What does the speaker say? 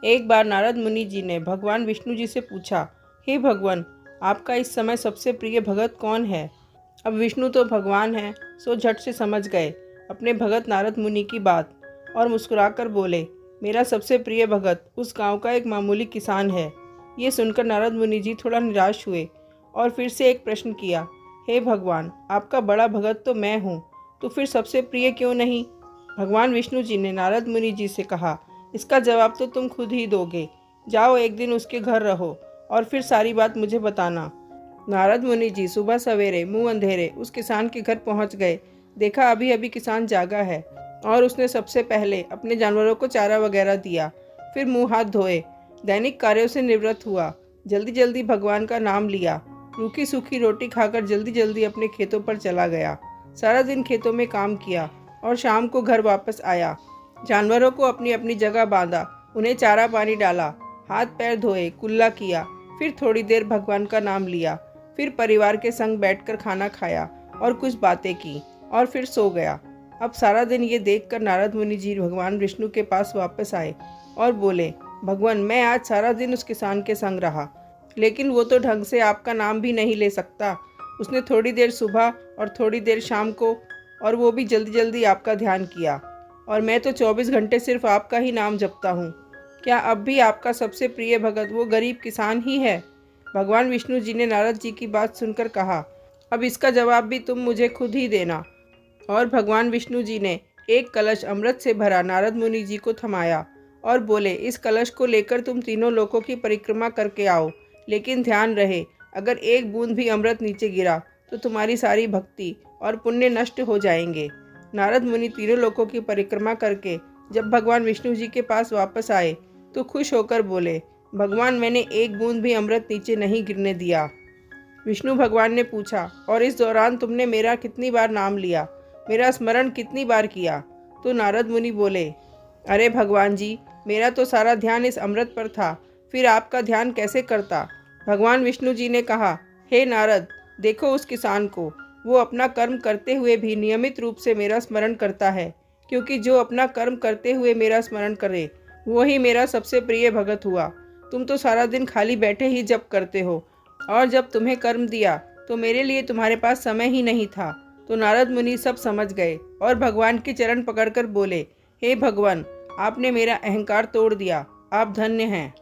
एक बार नारद मुनि जी ने भगवान विष्णु जी से पूछा, हे भगवान, आपका इस समय सबसे प्रिय भगत कौन है? अब विष्णु तो भगवान हैं, सो झट से समझ गए अपने भगत नारद मुनि की बात और मुस्कुराकर बोले, मेरा सबसे प्रिय भगत उस गांव का एक मामूली किसान है। ये सुनकर नारद मुनि जी थोड़ा निराश हुए और फिर से एक प्रश्न किया, हे भगवान, आपका बड़ा भगत तो मैं हूँ, तो फिर सबसे प्रिय क्यों नहीं? भगवान विष्णु जी ने नारद मुनि जी से कहा, इसका जवाब तो तुम खुद ही दोगे। जाओ एक दिन उसके घर रहो और फिर सारी बात मुझे बताना। नारद मुनि जी सुबह सवेरे मुंह अंधेरे उस किसान के घर पहुंच गए। देखा अभी अभी किसान जागा है और उसने सबसे पहले अपने जानवरों को चारा वगैरह दिया, फिर मुंह हाथ धोए, दैनिक कार्यों से निवृत्त हुआ, जल्दी जल्दी भगवान का नाम लिया, रूखी सूखी रोटी खाकर जल्दी जल्दी अपने खेतों पर चला गया। सारा दिन खेतों में काम किया और शाम को घर वापस आया। जानवरों को अपनी अपनी जगह बांधा, उन्हें चारा पानी डाला, हाथ पैर धोए, कुल्ला किया, फिर थोड़ी देर भगवान का नाम लिया, फिर परिवार के संग बैठकर खाना खाया और कुछ बातें की और फिर सो गया। अब सारा दिन ये देखकर नारद मुनि जी भगवान विष्णु के पास वापस आए और बोले, भगवान, मैं आज सारा दिन उस किसान के संग रहा, लेकिन वो तो ढंग से आपका नाम भी नहीं ले सकता। उसने थोड़ी देर सुबह और थोड़ी देर शाम को, और वो भी जल्दी जल्दी आपका ध्यान किया, और मैं तो 24 घंटे सिर्फ आपका ही नाम जपता हूँ। क्या अब भी आपका सबसे प्रिय भगत वो गरीब किसान ही है? भगवान विष्णु जी ने नारद जी की बात सुनकर कहा, अब इसका जवाब भी तुम मुझे खुद ही देना। और भगवान विष्णु जी ने एक कलश अमृत से भरा नारद मुनि जी को थमाया और बोले, इस कलश को लेकर तुम तीनों लोकों की परिक्रमा करके आओ, लेकिन ध्यान रहे, अगर एक बूंद भी अमृत नीचे गिरा तो तुम्हारी सारी भक्ति और पुण्य नष्ट हो जाएंगे। नारद मुनि तीनों लोकों की परिक्रमा करके जब भगवान विष्णु जी के पास वापस आए तो खुश होकर बोले, भगवान, मैंने एक बूंद भी अमृत नीचे नहीं गिरने दिया। विष्णु भगवान ने पूछा, और इस दौरान तुमने मेरा कितनी बार नाम लिया, मेरा स्मरण कितनी बार किया? तो नारद मुनि बोले, अरे भगवान जी, मेरा तो सारा ध्यान इस अमृत पर था, फिर आपका ध्यान कैसे करता? भगवान विष्णु जी ने कहा, हे नारद, देखो उस किसान को, वो अपना कर्म करते हुए भी नियमित रूप से मेरा स्मरण करता है, क्योंकि जो अपना कर्म करते हुए मेरा स्मरण करे वो ही मेरा सबसे प्रिय भगत हुआ। तुम तो सारा दिन खाली बैठे ही जप करते हो, और जब तुम्हें कर्म दिया तो मेरे लिए तुम्हारे पास समय ही नहीं था। तो नारद मुनि सब समझ गए और भगवान के चरण पकड़कर बोले, हे भगवान, आपने मेरा अहंकार तोड़ दिया, आप धन्य हैं।